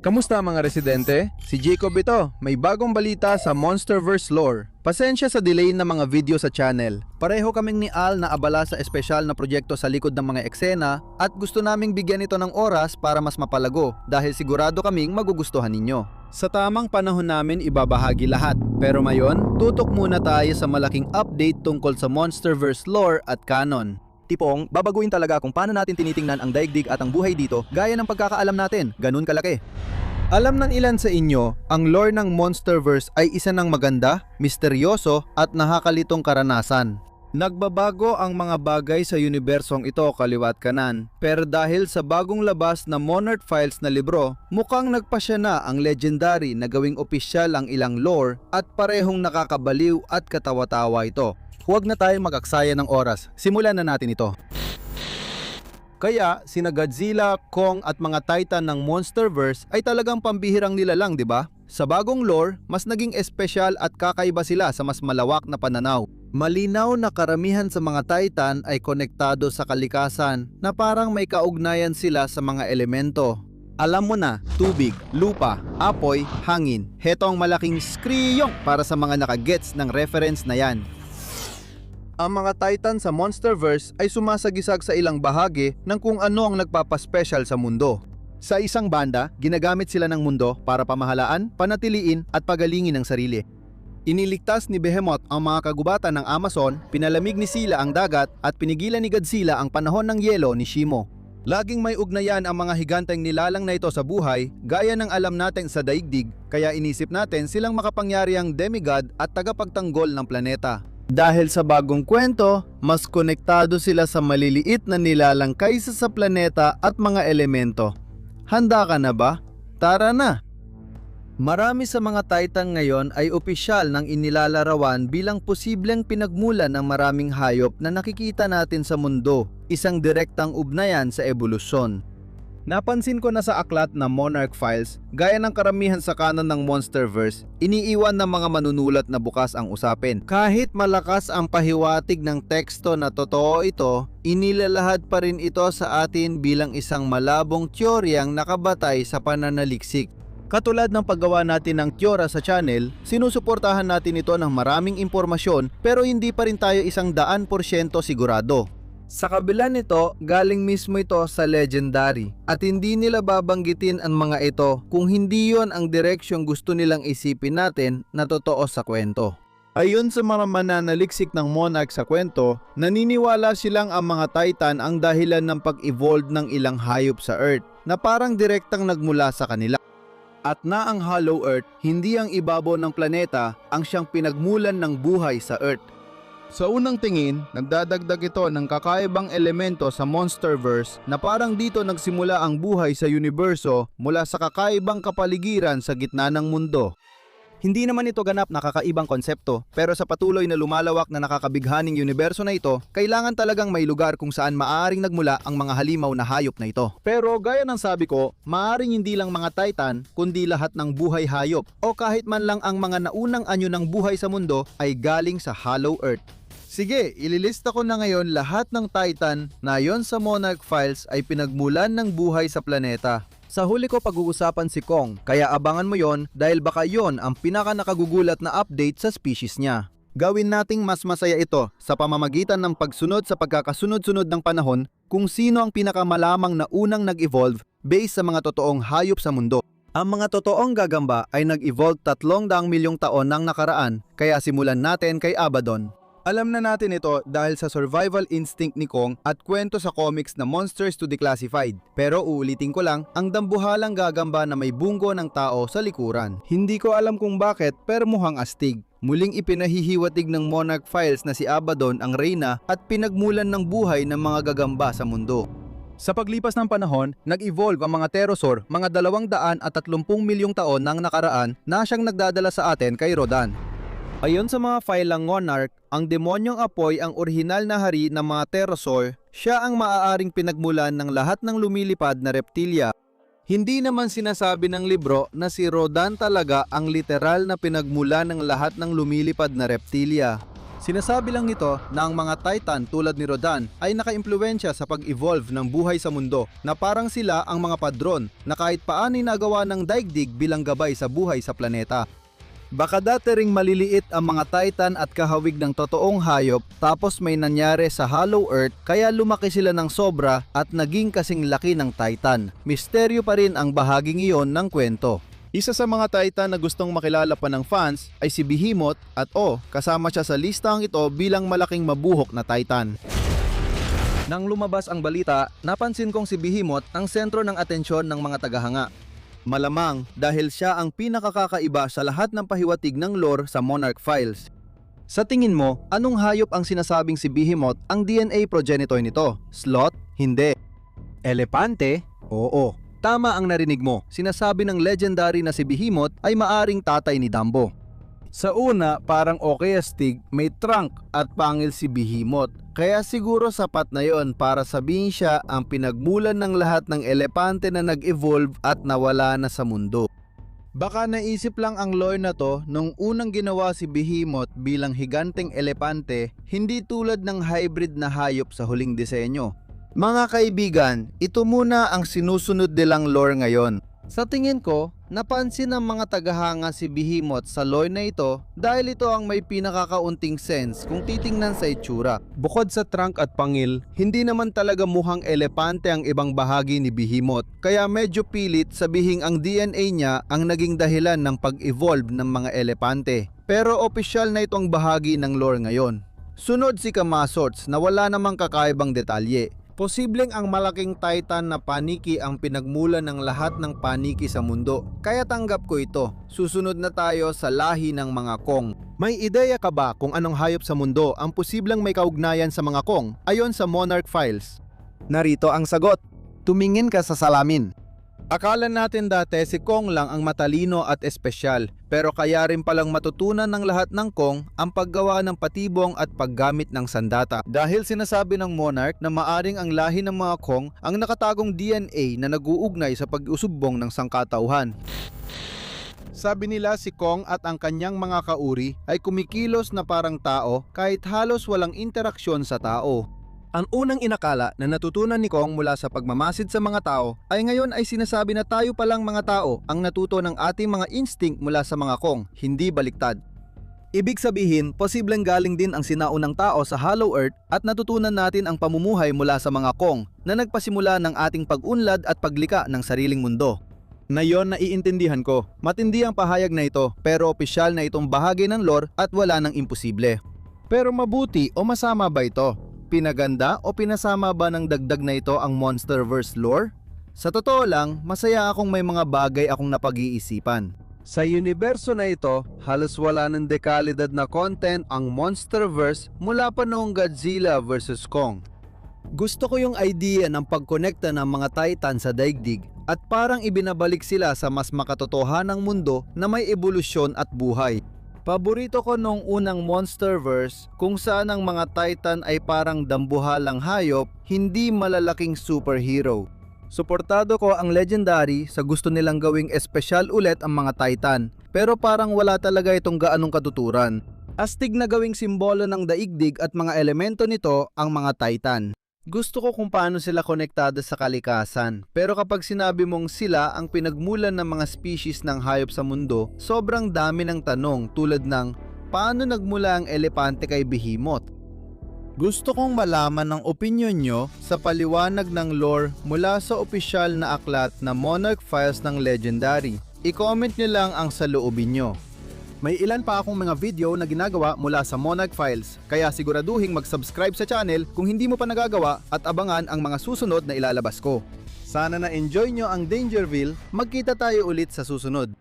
Kamusta mga residente? Si Jacob ito, may bagong balita sa Monsterverse lore. Pasensya sa delay ng mga video sa channel. Pareho kaming ni Al na abala sa espesyal na proyekto sa likod ng mga eksena at gusto naming bigyan ito ng oras para mas mapalago dahil sigurado kaming magugustuhan ninyo. Sa tamang panahon namin ibabahagi lahat. Pero ngayon, tutok muna tayo sa malaking update tungkol sa Monsterverse lore at canon. Tipong, babaguhin talaga kung paano natin tinitingnan ang daigdig at ang buhay dito gaya ng pagkakaalam natin, ganun kalaki. Alam ng ilan sa inyo, ang lore ng Monsterverse ay isa ng maganda, misteryoso at nakakalitong karanasan. Nagbabago ang mga bagay sa unibersong ito kaliwat kanan, pero dahil sa bagong labas na Monarch Files na libro, mukhang nagpasya na ang legendary na gawing opisyal ang ilang lore at parehong nakakabaliw at katawa-tawa ito. Huwag na tayong mag-aksaya ng oras, simulan na natin ito. Kaya, sina Godzilla, Kong at mga Titan ng Monsterverse ay talagang pambihirang nilalang, di ba? Sa bagong lore, mas naging espesyal at kakaiba sila sa mas malawak na pananaw. Malinaw na karamihan sa mga Titan ay konektado sa kalikasan na parang may kaugnayan sila sa mga elemento. Alam mo na, tubig, lupa, apoy, hangin. Heto ang malaking skriyong para sa mga nakagets ng reference na yan. Ang mga Titan sa Monsterverse ay sumasagisag sa ilang bahagi ng kung ano ang nagpapaspecial sa mundo. Sa isang banda, ginagamit sila ng mundo para pamahalaan, panatiliin at pagalingin ang sarili. Iniligtas ni Behemoth ang mga kagubatan ng Amazon, pinalamig ni Sila ang dagat at pinigilan ni Godzilla ang panahon ng yelo ni Shimo. Laging may ugnayan ang mga higanteng nilalang na ito sa buhay, gaya ng alam natin sa daigdig, kaya inisip natin silang makapangyarihang demigod at tagapagtanggol ng planeta. Dahil sa bagong kwento, mas konektado sila sa maliliit na nilalang kaysa sa planeta at mga elemento. Handa ka na ba? Tara na! Marami sa mga Titan ngayon ay opisyal ng inilalarawan bilang posibleng pinagmulan ng maraming hayop na nakikita natin sa mundo, isang direktang ugnayan sa ebolusyon. Napansin ko na sa aklat na Monarch Files, gaya ng karamihan sa canon ng Monsterverse, iniiwan ng mga manunulat na bukas ang usapin. Kahit malakas ang pahiwatig ng teksto na totoo ito, inilalahad pa rin ito sa atin bilang isang malabong teoryang nakabatay sa pananaliksik. Katulad ng paggawa natin ng teorya sa channel, sinusuportahan natin ito ng maraming impormasyon pero hindi pa rin tayo 100% sigurado. Sa kabila nito, galing mismo ito sa legendary at hindi nila babanggitin ang mga ito kung hindi yon ang direksyong gusto nilang isipin natin na totoo sa kwento. Ayon sa mga mananaliksik ng Monarch sa kwento, naniniwala silang ang mga Titan ang dahilan ng pag-evolve ng ilang hayop sa Earth na parang direktang nagmula sa kanila. At na ang Hollow Earth, hindi ang ibabaw ng planeta ang siyang pinagmulan ng buhay sa Earth. Sa unang tingin, nagdadagdag ito ng kakaibang elemento sa Monsterverse na parang dito nagsimula ang buhay sa universo mula sa kakaibang kapaligiran sa gitna ng mundo. Hindi naman ito ganap na kakaibang konsepto, pero sa patuloy na lumalawak na nakakabighaning universo na ito, kailangan talagang may lugar kung saan maaaring nagmula ang mga halimaw na hayop na ito. Pero gaya ng sabi ko, maaaring hindi lang mga Titan, kundi lahat ng buhay hayop o kahit man lang ang mga naunang anyo ng buhay sa mundo ay galing sa Hollow Earth. Sige, ililista ko na ngayon lahat ng Titan na ayon sa Monarch Files ay pinagmulan ng buhay sa planeta. Sa huli ko pag-uusapan si Kong, kaya abangan mo yon dahil baka yon ang pinaka nakagugulat na update sa species niya. Gawin nating mas masaya ito sa pamamagitan ng pagsunod sa pagkakasunod-sunod ng panahon kung sino ang pinakamalamang na unang nag-evolve based sa mga totoong hayop sa mundo. Ang mga totoong gagamba ay nag-evolve 300 milyong taon nang nakaraan, kaya simulan natin kay Abaddon. Alam na natin ito dahil sa survival instinct ni Kong at kwento sa comics na Monsters to Declassified. Pero uulitin ko lang, ang dambuhalang gagamba na may bunggo ng tao sa likuran. Hindi ko alam kung bakit pero mukhang astig. Muling ipinahihiwatig ng Monarch Files na si Abaddon ang reyna at pinagmulan ng buhay ng mga gagamba sa mundo. Sa paglipas ng panahon, nag-evolve ang mga pterosaur mga 230 milyong taon nang nakaraan na siyang nagdadala sa atin kay Rodan. Ayon sa mga file ng Monarch, ang demonyong apoy ang orihinal na hari ng mga pterosaur, siya ang maaaring pinagmulan ng lahat ng lumilipad na reptilya. Hindi naman sinasabi ng libro na si Rodan talaga ang literal na pinagmulan ng lahat ng lumilipad na reptilya. Sinasabi lang nito na ang mga Titan tulad ni Rodan ay nakaimpluwensya sa pag-evolve ng buhay sa mundo na parang sila ang mga padron na kahit paano'y nagawa ng daigdig bilang gabay sa buhay sa planeta. Baka dati ring maliliit ang mga Titan at kahawig ng totoong hayop tapos may nangyari sa Hollow Earth kaya lumaki sila ng sobra at naging kasing laki ng Titan. Misteryo pa rin ang bahaging iyon ng kwento. Isa sa mga Titan na gustong makilala pa ng fans ay si Behemoth at kasama siya sa listang ito bilang malaking mabuhok na Titan. Nang lumabas ang balita, napansin kong si Behemoth ang sentro ng atensyon ng mga tagahanga. Malamang dahil siya ang pinakakakaiba sa lahat ng pahiwatig ng lore sa Monarch Files. Sa tingin mo, anong hayop ang sinasabing si Behemoth ang DNA progenitor nito? Sloth? Hindi. Elepante? Oo. Tama ang narinig mo, sinasabi ng legendary na si Behemoth ay maaring tatay ni Dumbo. Sa una, parang okay astig, may trunk at pangil si Behemoth. Kaya siguro sapat na yon para sabihin siya ang pinagmulan ng lahat ng elepante na nag-evolve at nawala na sa mundo. Baka naisip lang ang lore na to nung unang ginawa si Behemoth bilang higanteng elepante, hindi tulad ng hybrid na hayop sa huling disenyo. Mga kaibigan, ito muna ang sinusunod nilang lore ngayon. Sa tingin ko, napansin ng mga tagahanga si Behemoth sa lore na ito dahil ito ang may pinakakaunting sense kung titingnan sa itsura. Bukod sa trunk at pangil, hindi naman talaga mukhang elepante ang ibang bahagi ni Behemoth, kaya medyo pilit sabihing ang DNA niya ang naging dahilan ng pag-evolve ng mga elepante. Pero opisyal na itong bahagi ng lore ngayon. Sunod si Kamasorts na wala namang kakaibang detalye. Posibleng ang malaking Titan na paniki ang pinagmulan ng lahat ng paniki sa mundo. Kaya tanggap ko ito. Susunod na tayo sa lahi ng mga Kong. May ideya ka ba kung anong hayop sa mundo ang posibleng may kaugnayan sa mga Kong ayon sa Monarch Files? Narito ang sagot. Tumingin ka sa salamin. Akala natin dati si Kong lang ang matalino at espesyal, pero kaya rin palang matutunan ng lahat ng Kong ang paggawa ng patibong at paggamit ng sandata. Dahil sinasabi ng Monarch na maaring ang lahi ng mga Kong ang nakatagong DNA na nag-uugnay sa pag-usubong ng sangkatauhan. Sabi nila si Kong at ang kanyang mga kauri ay kumikilos na parang tao kahit halos walang interaksyon sa tao. Ang unang inakala na natutunan ni Kong mula sa pagmamasid sa mga tao ay ngayon ay sinasabi na tayo palang mga tao ang natuto ng ating mga instinct mula sa mga Kong, hindi baliktad. Ibig sabihin, posibleng galing din ang sinaunang tao sa Hollow Earth at natutunan natin ang pamumuhay mula sa mga Kong na nagpasimula ng ating pag-unlad at paglika ng sariling mundo. Na yon naiintindihan ko, matindi ang pahayag na ito pero opisyal na itong bahagi ng lore at wala nang imposible. Pero mabuti o masama ba ito? Pinaganda o pinasama ba ng dagdag na ito ang Monsterverse lore? Sa totoo lang, masaya akong may mga bagay akong napag-iisipan. Sa universo na ito, halos wala ng dekalidad na content ang Monsterverse mula pa noong Godzilla vs. Kong. Gusto ko yung idea ng pagkonekta ng mga Titan sa daigdig at parang ibinabalik sila sa mas makatotohanang mundo na may ebolusyon at buhay. Paborito ko nung unang Monsterverse kung saan ang mga Titan ay parang dambuhalang hayop, hindi malalaking superhero. Suportado ko ang legendary sa gusto nilang gawing espesyal ulit ang mga Titan, pero parang wala talaga itong gaanong katuturan. Astig na gawing simbolo ng daigdig at mga elemento nito ang mga Titan. Gusto ko kung paano sila konektado sa kalikasan, pero kapag sinabi mong sila ang pinagmulan ng mga species ng hayop sa mundo, sobrang dami ng tanong tulad ng paano nagmula ang elepante kay Behemoth? Gusto kong malaman ang opinyon nyo sa paliwanag ng lore mula sa opisyal na aklat na Monarch Files ng Legendary. I-comment nyo lang ang saloobin nyo. May ilan pa akong mga video na ginagawa mula sa Monarch Files, kaya siguraduhin mag-subscribe sa channel kung hindi mo pa nagagawa at abangan ang mga susunod na ilalabas ko. Sana na-enjoy nyo ang Dangerville, magkita tayo ulit sa susunod.